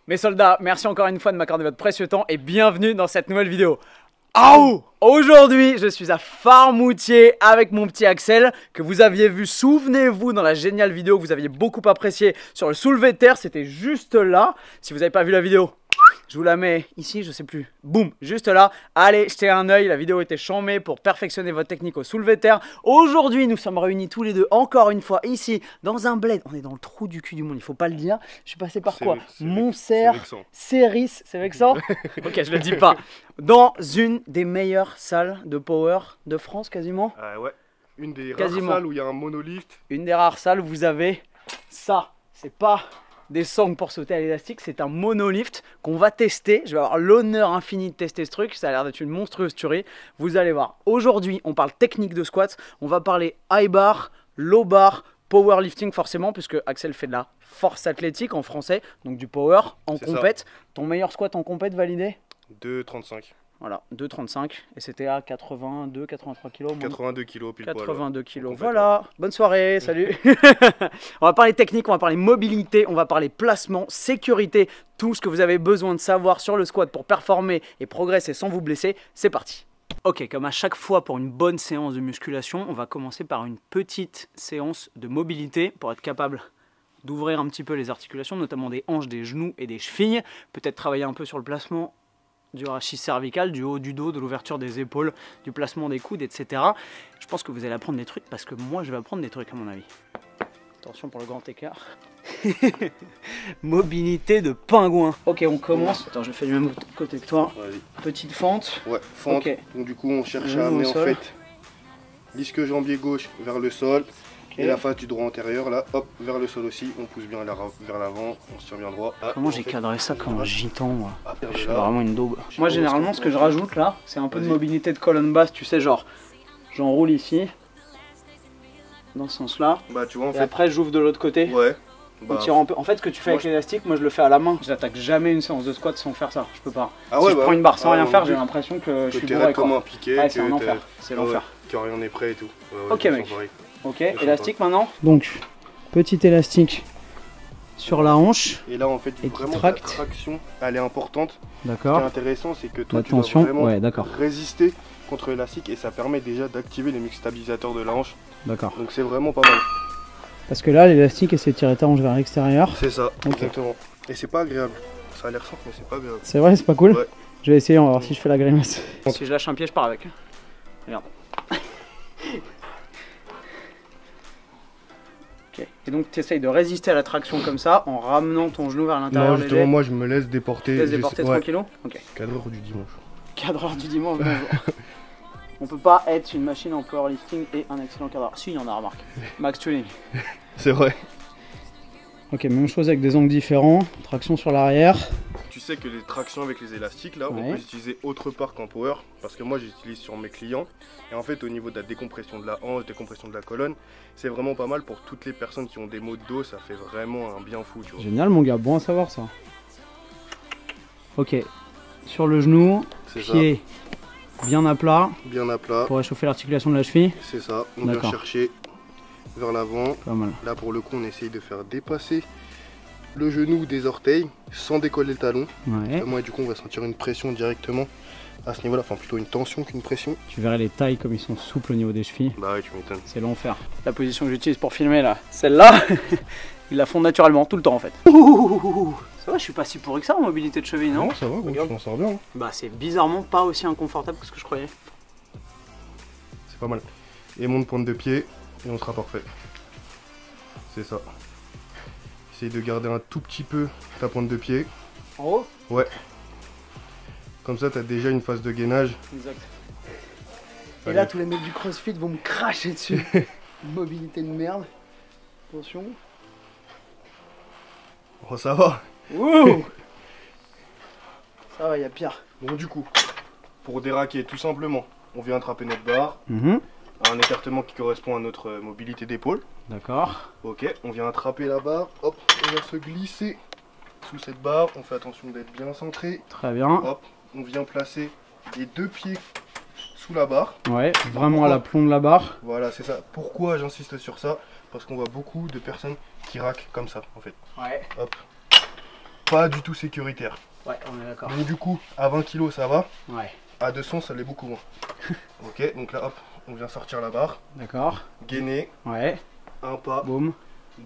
Mes soldats, merci encore une fois de m'accorder votre précieux temps et bienvenue dans cette nouvelle vidéo. Aouh! Aujourd'hui, je suis à Farmoutier avec mon petit Axel que vous aviez vu, souvenez-vous, dans la géniale vidéo que vous aviez beaucoup appréciée sur le soulevé de terre, c'était juste là. Si vous n'avez pas vu la vidéo, je vous la mets ici, je sais plus. Boum, juste là. Allez, jetez un œil, la vidéo était chambée pour perfectionner votre technique au soulevé de terre. Aujourd'hui, nous sommes réunis tous les deux, encore une fois, ici, dans un bled. On est dans le trou du cul du monde, il faut pas le dire. Je suis passé par quoi? Montserrat, Céris, c'est vexant. Ok, je le dis pas. Dans une des meilleures salles de power de France, quasiment. Ouais, une des rares salles où il y a un monolift. Une des rares salles où vous avez ça. C'est pas des sangles pour sauter à l'élastique, c'est un monolift qu'on va tester. Je vais avoir l'honneur infini de tester ce truc, ça a l'air d'être une monstrueuse tuerie. Vous allez voir, aujourd'hui on parle technique de squat, on va parler high bar, low bar, powerlifting forcément, puisque Axel fait de la force athlétique en français, donc du power en compète. Ton meilleur squat en compète validé? 2,35. Voilà, 2,35 et c'était à 82, 83 kg. 82 kg pile poil. 82 kg, voilà. Bonne soirée, salut. On va parler technique, on va parler mobilité, on va parler placement, sécurité, tout ce que vous avez besoin de savoir sur le squat pour performer et progresser sans vous blesser. C'est parti. Ok, comme à chaque fois pour une bonne séance de musculation, on va commencer par une petite séance de mobilité pour être capable d'ouvrir un petit peu les articulations, notamment des hanches, des genoux et des chevilles. Peut-être travailler un peu sur le placement du rachis cervical, du haut du dos, de l'ouverture des épaules, du placement des coudes, etc. Je pense que vous allez apprendre des trucs parce que moi je vais apprendre des trucs à mon avis. Attention pour le grand écart. Mobilité de pingouin. Ok, on commence. Attends, je fais du même côté que toi. Petite fente. Ouais, fente. Okay. Donc du coup on cherche à amener en fait l'ischio-jambier gauche vers le sol. Et la face du droit antérieur, là, hop, vers le sol aussi, on pousse bien vers l'avant, on se tient bien droit. Ah, comment j'ai cadré ça comme un gitan, moi? Je suis vraiment une daube. Moi, généralement, ce que je rajoute là, c'est un peu de mobilité de colonne basse, tu sais, genre, j'enroule ici, dans ce sens-là, bah, tu vois, en fait, après, j'ouvre de l'autre côté. Ouais. On tire un peu. En fait, ce que tu fais avec l'élastique, moi, je le fais à la main. J'attaque jamais une séance de squat sans faire ça, je peux pas. Ah si ouais, je prends une barre sans rien faire, j'ai l'impression que je suis bourré, comme un piqué, ouais, c'est un enfer, c'est l'enfer. Que rien n'est prêt et tout. Ok, mec. Ok, élastique maintenant. Donc, petit élastique sur la hanche. Et là, en fait, vraiment la traction, elle est importante. D'accord. Ce qui est intéressant, c'est que toi, tu dois vraiment résister contre l'élastique et ça permet déjà d'activer les muscles stabilisateurs de la hanche. D'accord. Donc c'est vraiment pas mal. Parce que là, l'élastique essaie de tirer ta hanche vers l'extérieur. C'est ça, exactement. Et c'est pas agréable. Ça a l'air simple, mais c'est pas agréable. C'est vrai, c'est pas cool. Ouais. Je vais essayer, on va voir si je fais la grimace. Si je lâche un pied, je pars avec. Regarde. Et donc tu essayes de résister à la traction comme ça en ramenant ton genou vers l'intérieur. Non, justement, moi je me laisse déporter. Tu laisses déporter tranquillement. Ok. Cadreur du dimanche. Cadreur du dimanche, bonjour. On peut pas être une machine en powerlifting et un excellent cadreur. Si, il y en a, remarque. Max Tuning. C'est vrai. Ok, même chose avec des angles différents. Traction sur l'arrière. Tu sais que les tractions avec les élastiques, là, on peut les utiliser autre part qu'en power. Parce que moi, j'utilise sur mes clients. Et en fait, au niveau de la décompression de la hanche, décompression de la colonne, c'est vraiment pas mal pour toutes les personnes qui ont des maux de dos. Ça fait vraiment un bien fou, tu vois. Génial, mon gars. Bon à savoir, ça. Ok. Sur le genou, pied bien à plat. Bien à plat. Pour réchauffer l'articulation de la cheville. C'est ça. On vient chercher vers l'avant. Pas mal. Là, pour le coup, on essaye de faire dépasser le genou des orteils sans décoller le talon. Ouais. Moi, du coup, on va sentir une pression directement à ce niveau-là, enfin plutôt une tension qu'une pression. Tu verrais les tailles comme ils sont souples au niveau des chevilles. Bah ouais, tu m'étonnes. C'est l'enfer. La position que j'utilise pour filmer là, celle-là, ils la font naturellement tout le temps en fait. Ça va, je suis pas si pourri que ça en mobilité de cheville, non? Non, ça va, je m'en sors bien. Bah c'est bizarrement pas aussi inconfortable que ce que je croyais. C'est pas mal. Et monte pointe de pied et on sera parfait. C'est ça. Essaye de garder un tout petit peu ta pointe de pied. En haut? Ouais. Comme ça, tu as déjà une phase de gainage. Exact. Et là, tous les mecs du CrossFit vont me cracher dessus. Mobilité de merde. Attention. Oh, ça va. Wouh. Ça va, il y a pire. Donc du coup, pour déraquer tout simplement, on vient attraper notre barre. Un écartement qui correspond à notre mobilité d'épaule. D'accord. Ok, on vient attraper la barre, hop, on va se glisser sous cette barre, on fait attention d'être bien centré. Très bien. Hop, on vient placer les deux pieds sous la barre. Ouais, vraiment à l'aplomb de la barre. Voilà, c'est ça. Pourquoi j'insiste sur ça? Parce qu'on voit beaucoup de personnes qui raquent comme ça, en fait. Ouais. Hop. pas du tout sécuritaire. Ouais, on est d'accord. Donc du coup, à 20 kg ça va. Ouais. À 200 ça l'est beaucoup moins. Ok, donc là hop, on vient sortir la barre. D'accord. Gainer. Ouais. Un pas. Boum.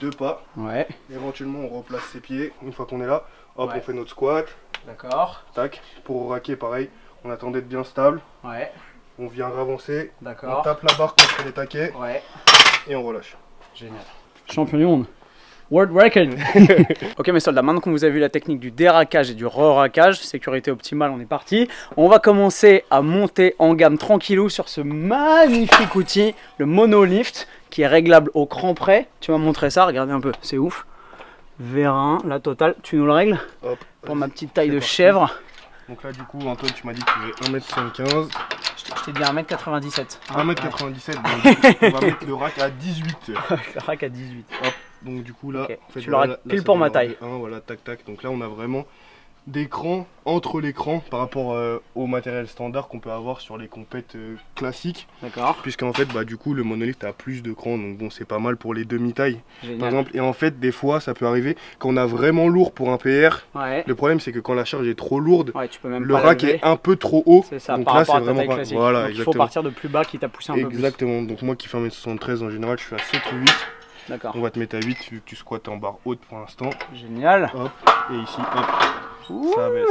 2 pas. Ouais. Éventuellement on replace ses pieds. Une fois qu'on est là, hop, ouais. on fait notre squat. D'accord. Tac. Pour raquer pareil, on attend d'être bien stable. Ouais. On vient ravancer. D'accord. On tape la barre contre les taquets. Ouais. Et on relâche. Génial. Champion du monde. World record. Ok mes soldats, maintenant que vous avez vu la technique du déraquage et du re-raquage, sécurité optimale, on est parti. On va commencer à monter en gamme tranquillou sur ce magnifique outil, le monolift, qui est réglable au cran près. Tu m'as montré ça, regardez un peu, c'est ouf. Vérin, la totale, tu nous le règles? Hop, pour ma petite taille de chèvre. Donc là du coup Antoine tu m'as dit que tu veux 1m75. Je t'ai dit 1m97. 1m97, donc on va mettre le rack à 18. Le rack à 18. Hop, donc du coup là, okay. en fait, tu l'auras pile pour ma taille. Voilà, tac tac. Donc là on a vraiment des crans entre l'écran par rapport au matériel standard qu'on peut avoir sur les compètes classiques. D'accord. Puisqu'en fait bah du coup le monolift a plus de crans, donc bon c'est pas mal pour les demi-tailles par exemple. Et en fait des fois ça peut arriver quand on a vraiment lourd pour un PR. Ouais. Le problème c'est que quand la charge est trop lourde, ouais, tu peux même le rack est un peu trop haut. C'est ça, donc par là rapport c'est à ta vraiment taille classique. Voilà, donc, il faut partir de plus bas qui t'a poussé un peu plus. Exactement, donc moi qui fais 1m73 en général je suis à 7 ou 8. D'accord. On va te mettre à 8 vu que tu squattes en barre haute pour l'instant. Génial. Hop, et ici, hop, ça baisse.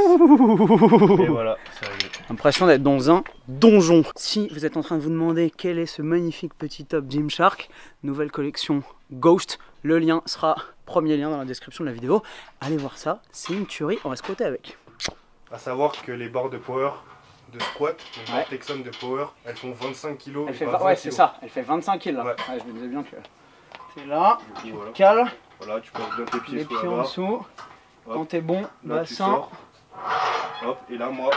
Et voilà, c'est réglé. L'impression d'être dans un donjon. Si vous êtes en train de vous demander quel est ce magnifique petit top Gymshark, nouvelle collection Ghost, le lien sera, premier lien dans la description de la vidéo. Allez voir ça, c'est une tuerie, on va squatter avec. A savoir que les barres de power, de squat, les barres ouais. Texan de power, elles font 25 kg. Elle fait ouais, c'est ça, elle fait 25 kg là. Ouais. Ouais, je me disais bien que c'est là, tu voilà. cales. Voilà, tu poses bien tes pieds, les pieds en dessous. Hop. Quand t'es bon, là, bassin. Hop, et là moi.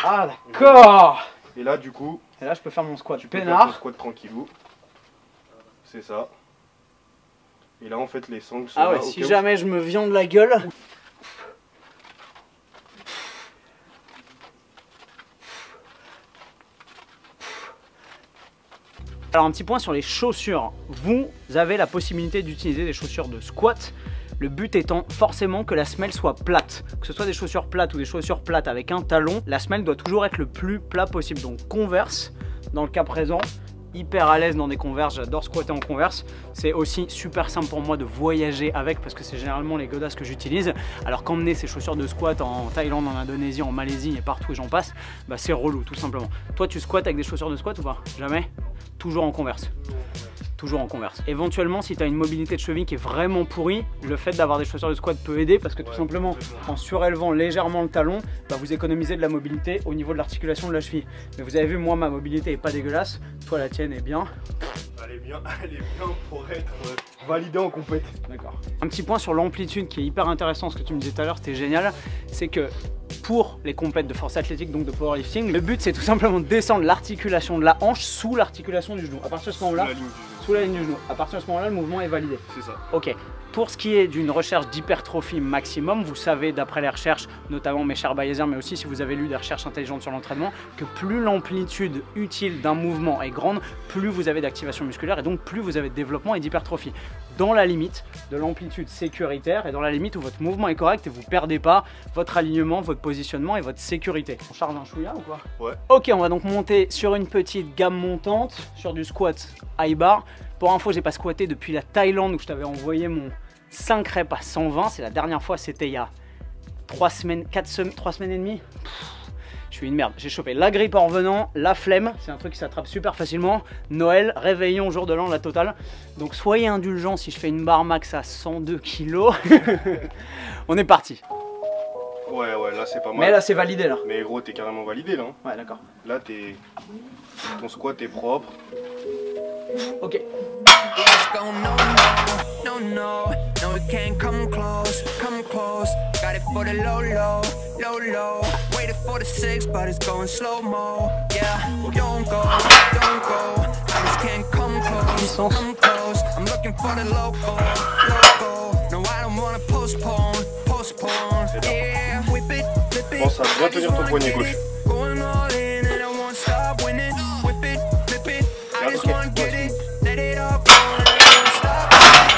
Ah d'accord. Et là du coup. Et là je peux faire mon squat. Tu peux faire ton squat tranquillou. C'est ça. Et là en fait les sangles sont ah ouais, là, si jamais je me viande la gueule. Alors un petit point sur les chaussures. Vous avez la possibilité d'utiliser des chaussures de squat. Le but étant forcément que la semelle soit plate. Que ce soit des chaussures plates ou des chaussures plates avec un talon, la semelle doit toujours être le plus plat possible. Donc Converse, dans le cas présent, hyper à l'aise dans des Converse, j'adore squatter en Converse. C'est aussi super simple pour moi de voyager avec parce que c'est généralement les godasses que j'utilise. Alors qu'emmener ces chaussures de squat en Thaïlande, en Indonésie, en Malaisie et partout où j'en passe, bah c'est relou tout simplement. Toi tu squattes avec des chaussures de squat ou pas? Jamais? Toujours en Converse. Toujours en Converse. Éventuellement, si tu as une mobilité de cheville qui est vraiment pourrie, le fait d'avoir des chaussures de squat peut aider parce que tout simplement, en surélevant légèrement le talon, bah, vous économisez de la mobilité au niveau de l'articulation de la cheville. Mais vous avez vu, moi, ma mobilité est pas dégueulasse. Toi, la tienne est bien. Elle est bien pour être validée en compète. D'accord. Un petit point sur l'amplitude qui est hyper intéressant, ce que tu me disais tout à l'heure, c'était génial. C'est que pour les compètes de force athlétique, donc de powerlifting, le but c'est tout simplement de descendre l'articulation de la hanche sous l'articulation du genou. À partir de ce moment-là, sous la ligne du genou. À partir de ce moment-là, le mouvement est validé. C'est ça. Ok. Pour ce qui est d'une recherche d'hypertrophie maximum, vous savez d'après les recherches, notamment mes chers Bayesiens, mais aussi si vous avez lu des recherches intelligentes sur l'entraînement, que plus l'amplitude utile d'un mouvement est grande, plus vous avez d'activation musculaire et donc plus vous avez de développement et d'hypertrophie. Dans la limite de l'amplitude sécuritaire et dans la limite où votre mouvement est correct et vous ne perdez pas votre alignement, votre positionnement et votre sécurité. On charge un chouïa ou quoi? Ouais. Ok, on va donc monter sur une petite gamme montante, sur du squat high bar. Pour info, j'ai pas squatté depuis la Thaïlande où je t'avais envoyé mon 5 reps à 120. C'est la dernière fois, c'était il y a 3 semaines, 3 semaines et demie. Je suis une merde. J'ai chopé la grippe en revenant, la flemme, c'est un truc qui s'attrape super facilement. Noël, réveillon, jour de l'an, la totale. Donc soyez indulgents si je fais une barre max à 102 kg. On est parti. Ouais, là c'est pas mal. Mais là c'est validé là. Mais gros, t'es carrément validé là. Ouais, d'accord. Là, ton squat est propre. Ok. Puissance. Pense à bien tenir ton poignet gauche.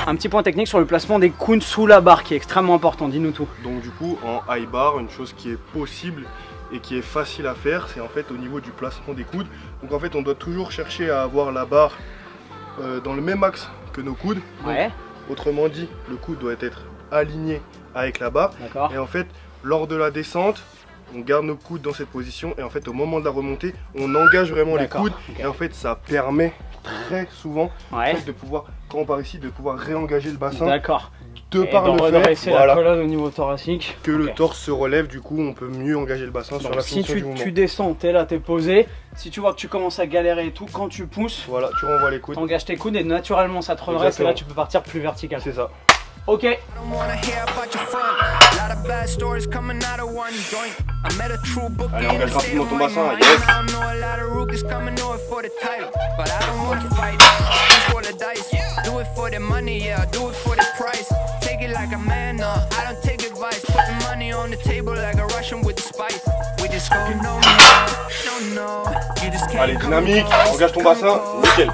Un petit point technique sur le placement des coudes sous la barre qui est extrêmement important, dis-nous tout. Donc du coup en high bar, une chose qui est possible et qui est facile à faire, c'est en fait au niveau du placement des coudes. Donc en fait on doit toujours chercher à avoir la barre dans le même axe que nos coudes. Ouais. Donc, autrement dit, le coude doit être aligné avec la barre. D'accord. Et en fait, lors de la descente, on garde nos coudes dans cette position et en fait au moment de la remontée, on engage vraiment les coudes. Okay. Et en fait ça permet très souvent en fait, de pouvoir, quand on part ici, de pouvoir réengager le bassin. D'accord. De par le fait la colonne au niveau thoracique. Que le torse se relève, du coup on peut mieux engager le bassin. Donc, sur la finition du mouvement. Si tu descends, t'es là, t'es posé. Si tu vois que tu commences à galérer et tout, quand tu pousses, voilà, tu renvoies les coudes. T'engages tes coudes et naturellement ça te redresse et là tu peux partir plus vertical. C'est ça. Ok. Allez, engage rapidement ton bassin. Yes. Allez, dynamique, engage ton bassin, nickel.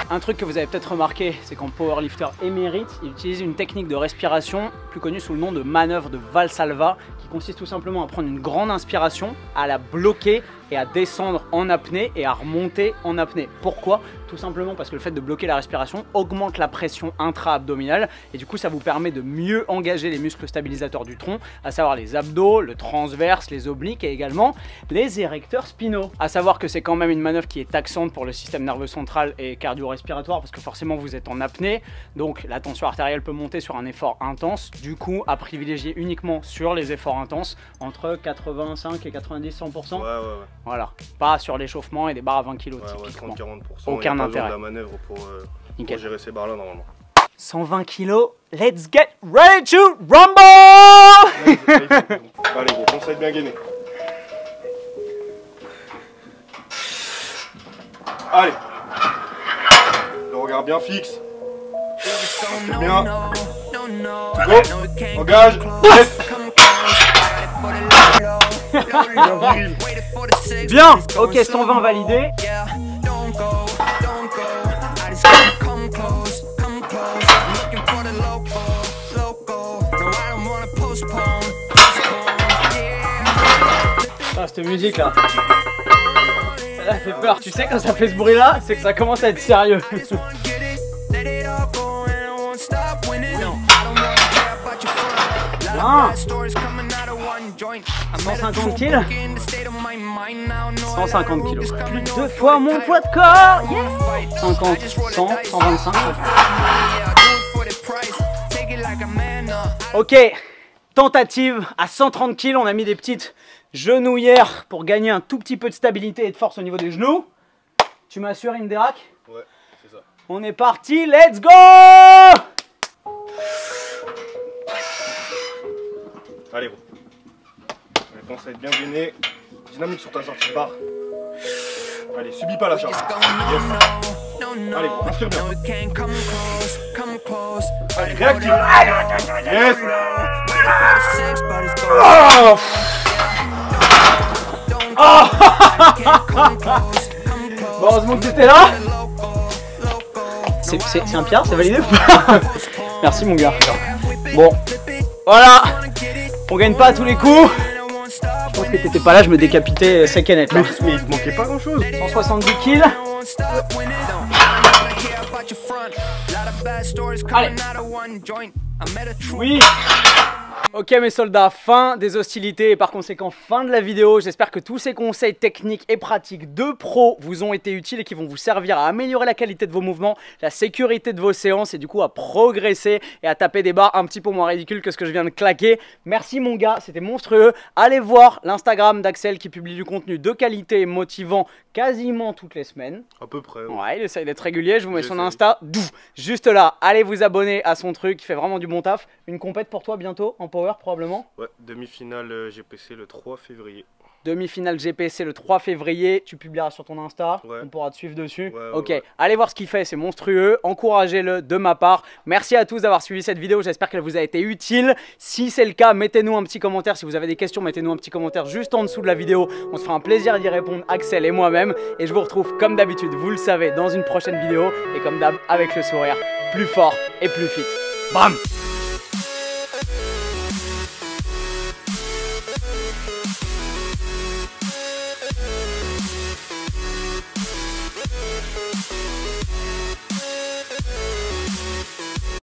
Un truc que vous avez peut-être remarqué, c'est qu'en powerlifter émérite, il utilise une technique de respiration plus connue sous le nom de manœuvre de Valsalva, qui consiste tout simplement à prendre une grande inspiration, à la bloquer et à descendre en apnée et à remonter en apnée. Pourquoi? Tout simplement parce que le fait de bloquer la respiration augmente la pression intra-abdominale et du coup ça vous permet de mieux engager les muscles stabilisateurs du tronc, à savoir les abdos, le transverse, les obliques et également les érecteurs spinaux. À savoir que c'est quand même une manœuvre qui est taxante pour le système nerveux central et cardio-respiratoire parce que forcément vous êtes en apnée, donc la tension artérielle peut monter sur un effort intense, du coup à privilégier uniquement sur les efforts intenses entre 85 et 90-100%. Ouais. Voilà, pas sur l'échauffement et des barres à 20 kg typiquement. 30-40%. Aucun intérêt. De la manœuvre pour gérer ces barres là normalement. 120 kg, let's get ready to rumble. Allez gros, pense à être bien gainé. Allez. Le regard bien fixe. Bien. Go. Engage. Yes. Bien. Ok, 120 validé. Ah, cette musique là, ça fait peur. Tu sais quand ça fait ce bruit là, c'est que ça commence à être sérieux. Bien. 150 kg. 150 kg. Plus de 2 fois mon poids de corps. Yes. 50, 100, 125. Ok. Tentative à 130 kg. On a mis des petites genouillères pour gagner un tout petit peu de stabilité et de force au niveau des genoux. Tu m'assures, Inderac? Ouais, c'est ça. On est parti. Let's go. Allez gros. Pense à être bien gainé. Dynamique sur ta sortie de barre. Allez, subis pas la charge. Yes. Allez gros, inspire bien. Allez, réactive. Yes. Oh. Bon, heureusement que t'étais là. C'est un pierre, c'est validé ou pas? Merci mon gars. Bon, voilà. On gagne pas à tous les coups. Je pense que t'étais pas là, je me décapitais sec et net là. Mais il te manquait pas grand chose. 170 kills. Allez. Oui. Ok mes soldats, fin des hostilités et par conséquent fin de la vidéo. J'espère que tous ces conseils techniques et pratiques de pro vous ont été utiles et qui vont vous servir à améliorer la qualité de vos mouvements, la sécurité de vos séances et du coup à progresser et à taper des barres un petit peu moins ridicules que ce que je viens de claquer. Merci mon gars, c'était monstrueux. Allez voir l'Instagram d'Axel qui publie du contenu de qualité et motivant quasiment toutes les semaines. À peu près. Ouais, il essaye d'être régulier, je vous mets son Insta, juste là. Allez vous abonner à son truc, il fait vraiment du bon taf. Une compète pour toi bientôt en power probablement. Ouais, demi-finale GPC le 3 février. Demi-finale GPC le 3 février, tu publieras sur ton Insta, on pourra te suivre dessus. Ok, allez voir ce qu'il fait, c'est monstrueux, encouragez-le de ma part. Merci à tous d'avoir suivi cette vidéo, j'espère qu'elle vous a été utile. Si c'est le cas, mettez-nous un petit commentaire, si vous avez des questions, mettez-nous un petit commentaire juste en dessous de la vidéo. On se fera un plaisir d'y répondre, Axel et moi-même. Et je vous retrouve comme d'habitude, vous le savez, dans une prochaine vidéo. Et comme d'hab, avec le sourire. plus fort et plus fit. Bam!